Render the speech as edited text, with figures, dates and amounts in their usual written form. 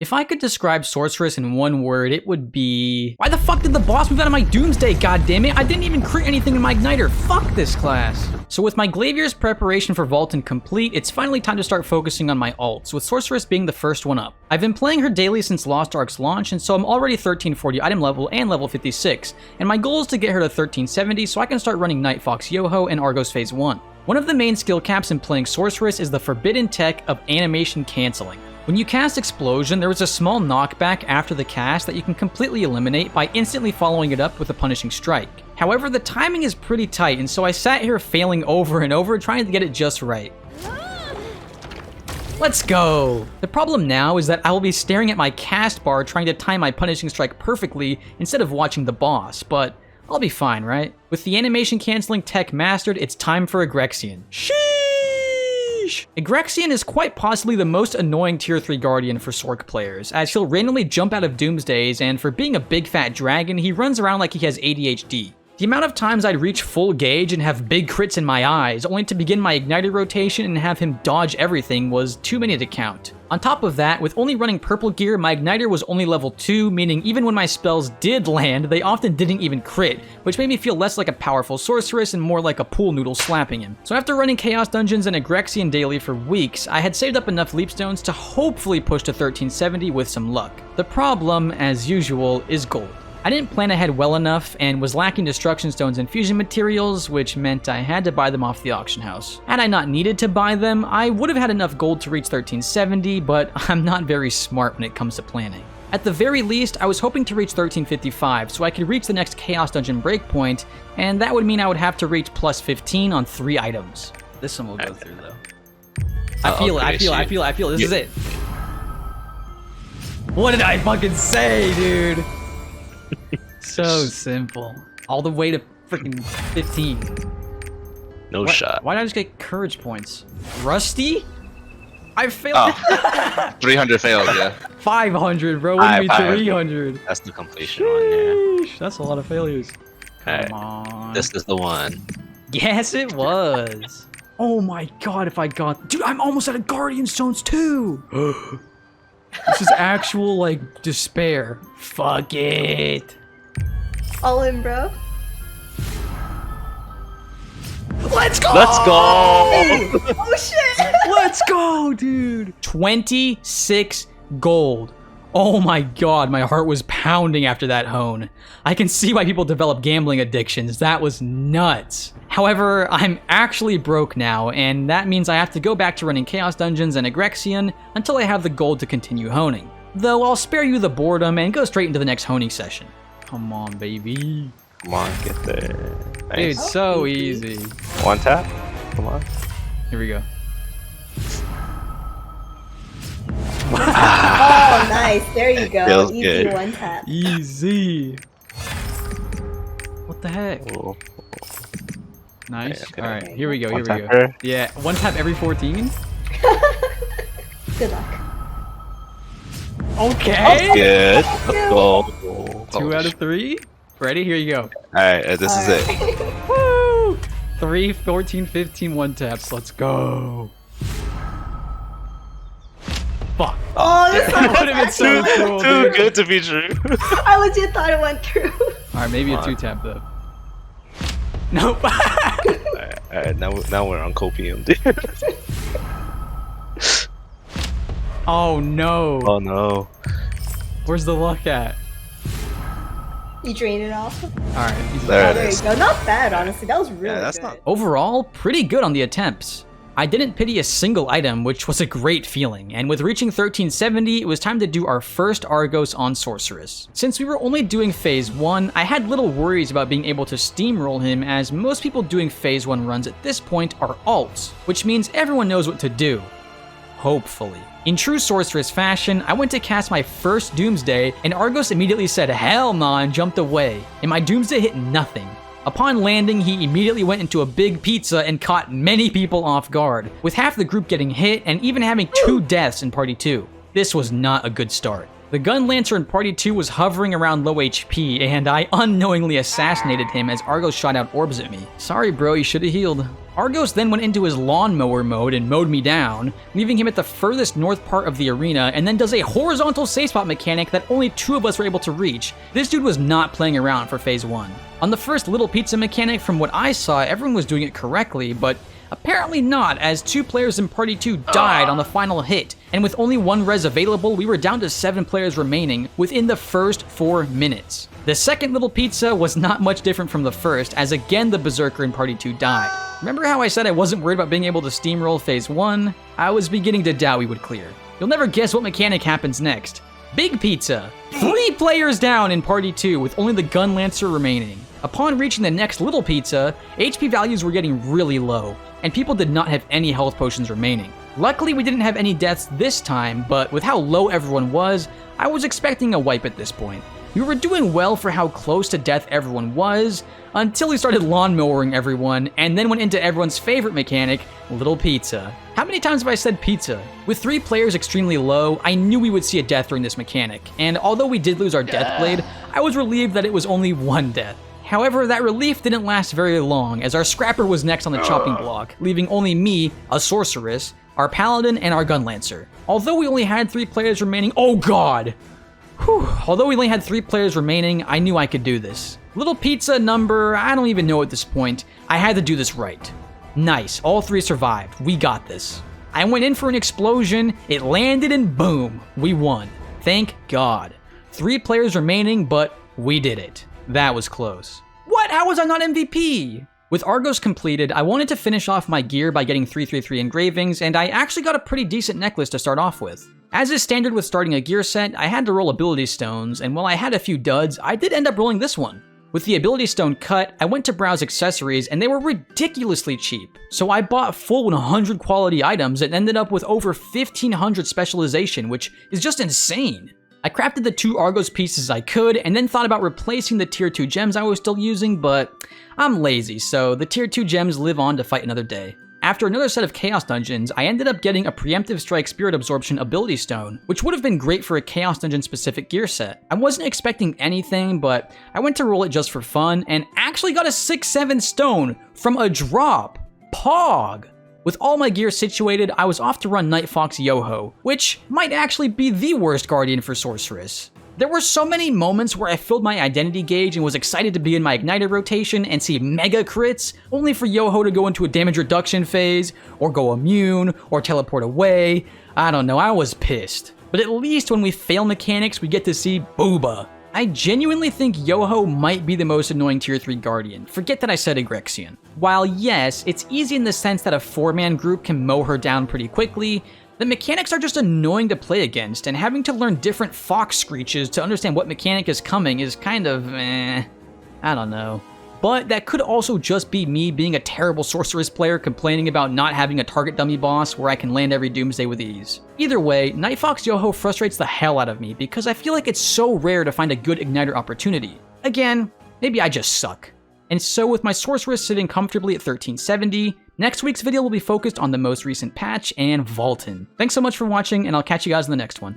If I could describe Sorceress in one word, it would be... Why the fuck did the boss move out of my Doomsday, goddammit? I didn't even crit anything in my Igniter. Fuck this class. So with my Glaivier's preparation for Valtan complete, it's finally time to start focusing on my ults, with Sorceress being the first one up. I've been playing her daily since Lost Ark's launch, and so I'm already 1340 item level and level 56, and my goal is to get her to 1370 so I can start running Night Fox Yoho and Argos Phase 1. One of the main skill caps in playing Sorceress is the forbidden tech of animation canceling. When you cast Explosion, there is a small knockback after the cast that you can completely eliminate by instantly following it up with a punishing strike. However, the timing is pretty tight, and so I sat here failing over and over trying to get it just right. Let's go! The problem now is that I will be staring at my cast bar trying to time my punishing strike perfectly instead of watching the boss, but I'll be fine, right? With the animation canceling tech mastered, it's time for Igrexion. Igrexion is quite possibly the most annoying tier 3 guardian for Sorc players, as he'll randomly jump out of Doomsdays, and for being a big fat dragon, he runs around like he has ADHD. The amount of times I'd reach full gauge and have big crits in my eyes, only to begin my Igniter rotation and have him dodge everything, was too many to count. On top of that, with only running purple gear, my Igniter was only level 2, meaning even when my spells did land, they often didn't even crit, which made me feel less like a powerful sorceress and more like a pool noodle slapping him. So after running Chaos Dungeons and Igrexion daily for weeks, I had saved up enough leap stones to hopefully push to 1370 with some luck. The problem, as usual, is gold. I didn't plan ahead well enough and was lacking destruction stones and fusion materials, which meant I had to buy them off the auction house. Had I not needed to buy them, I would have had enough gold to reach 1370, but I'm not very smart when it comes to planning. At the very least, I was hoping to reach 1355 so I could reach the next Chaos Dungeon breakpoint, and that would mean I would have to reach plus 15 on 3 items. This one will go through though. I feel it. This is it. What did I fucking say, dude? So simple. All the way to freaking 15. No shot. Why did I just get courage points? Rusty? I failed. Oh. 300 failed, yeah. 500, bro. What do you mean 300? That's the completion one, yeah. That's a lot of failures. Come Alright. on. This is the one. Yes, it was. Oh my god, if I got... Dude, I'm almost out of Guardian Stones too. This is actual, like, despair. Fuck it. All in, bro. Let's go! Let's go! Oh shit! Let's go, dude! 26 gold. Oh my god, my heart was pounding after that hone. I can see why people develop gambling addictions. That was nuts. However, I'm actually broke now, and that means I have to go back to running Chaos Dungeons and Igrexion until I have the gold to continue honing. Though I'll spare you the boredom and go straight into the next honing session. Come on, baby. Come on, get there. Nice. Dude, so easy. One tap. Come on. Here we go. Oh, nice. There you go. Feels Easy good. one tap. Easy. What the heck? Ooh. Nice. Okay. Alright, here we go, One here we go. tapper. Yeah, one tap every 14? Good luck. Okay! Good. Let's go. 2 out of 3? Ready? Here you go. Alright, this is it. Woo! 3, 14, 15, 1 taps. Let's go. Fuck. Oh, this That would have been so cool, Too dude. good to be true. I legit thought it went through. Alright, maybe a Come on. 2 tap though. Nope. Alright, now we're on copium, dude. Oh no. Oh no. Where's the luck at? You drained it off. Alright. There it There you is. go. Not bad, honestly. That was really Yeah, that's good. not. Overall, pretty good on the attempts. I didn't pity a single item, which was a great feeling, and with reaching 1370, it was time to do our first Argos on Sorceress. Since we were only doing Phase 1, I had little worries about being able to steamroll him, as most people doing Phase 1 runs at this point are alts, which means everyone knows what to do. Hopefully. In true Sorceress fashion, I went to cast my first Doomsday, and Argos immediately said hell nah and jumped away, and my Doomsday hit nothing. Upon landing, he immediately went into a big pizza and caught many people off guard, with half the group getting hit and even having 2 deaths in Party 2. This was not a good start. The Gun Lancer in Party 2 was hovering around low HP, and I unknowingly assassinated him as Argos shot out orbs at me. Sorry bro, you should've healed. Argos then went into his lawnmower mode and mowed me down, leaving him at the furthest north part of the arena, and then does a horizontal safe spot mechanic that only 2 of us were able to reach. This dude was not playing around for phase 1. On the first little pizza mechanic, from what I saw, everyone was doing it correctly, but apparently not, as 2 players in Party 2 died on the final hit, and with only 1 res available, we were down to 7 players remaining within the first 4 minutes. The second little pizza was not much different from the first, as again the Berserker in Party 2 died. Remember how I said I wasn't worried about being able to steamroll phase 1? I was beginning to doubt we would clear. You'll never guess what mechanic happens next. Big Pizza! 3 players down in Party 2 with only the Gun Lancer remaining. Upon reaching the next little pizza, HP values were getting really low, and people did not have any health potions remaining. Luckily, we didn't have any deaths this time, but with how low everyone was, I was expecting a wipe at this point. We were doing well for how close to death everyone was, until we started lawnmowering everyone, and then went into everyone's favorite mechanic, Little Pizza. How many times have I said pizza? With 3 players extremely low, I knew we would see a death during this mechanic, and although we did lose our Death Blade, I was relieved that it was only 1 death. However, that relief didn't last very long, as our Scrapper was next on the chopping block, leaving only me, a Sorceress, our Paladin, and our Gun Lancer. Although we only had 3 players remaining— oh god! Whew. Although we only had 3 players remaining, I knew I could do this. Little pizza number, I don't even know at this point. I had to do this right. Nice, all 3 survived. We got this. I went in for an explosion, it landed, and boom, we won. Thank God. 3 players remaining, but we did it. That was close. What? How was I not MVP? With Argos completed, I wanted to finish off my gear by getting 333 engravings, and I actually got a pretty decent necklace to start off with. As is standard with starting a gear set, I had to roll ability stones, and while I had a few duds, I did end up rolling this one. With the ability stone cut, I went to browse accessories, and they were ridiculously cheap. So I bought full 100 quality items and ended up with over 1500 specialization, which is just insane. I crafted the 2 Argos pieces I could, and then thought about replacing the tier 2 gems I was still using, but I'm lazy, so the tier 2 gems live on to fight another day. After another set of Chaos Dungeons, I ended up getting a Preemptive Strike Spirit Absorption Ability Stone, which would have been great for a Chaos Dungeon specific gear set. I wasn't expecting anything, but I went to roll it just for fun, and actually got a 6/7 stone from a drop. Pog! With all my gear situated, I was off to run Night Fox Yoho, which might actually be the worst guardian for Sorceress. There were so many moments where I filled my identity gauge and was excited to be in my Igniter rotation and see mega crits, only for Yoho to go into a damage reduction phase, or go immune, or teleport away. I don't know, I was pissed. But at least when we fail mechanics, we get to see Booba. I genuinely think Yoho might be the most annoying tier 3 guardian. Forget that I said Igrexion. While yes, it's easy in the sense that a 4-man group can mow her down pretty quickly, the mechanics are just annoying to play against, and having to learn different fox screeches to understand what mechanic is coming is kind of I don't know. But that could also just be me being a terrible Sorceress player complaining about not having a target dummy boss where I can land every Doomsday with ease. Either way, Night Fox Yoho frustrates the hell out of me because I feel like it's so rare to find a good Igniter opportunity. Again, maybe I just suck. And so with my Sorceress sitting comfortably at 1370, next week's video will be focused on the most recent patch and Valtan. Thanks so much for watching, and I'll catch you guys in the next one.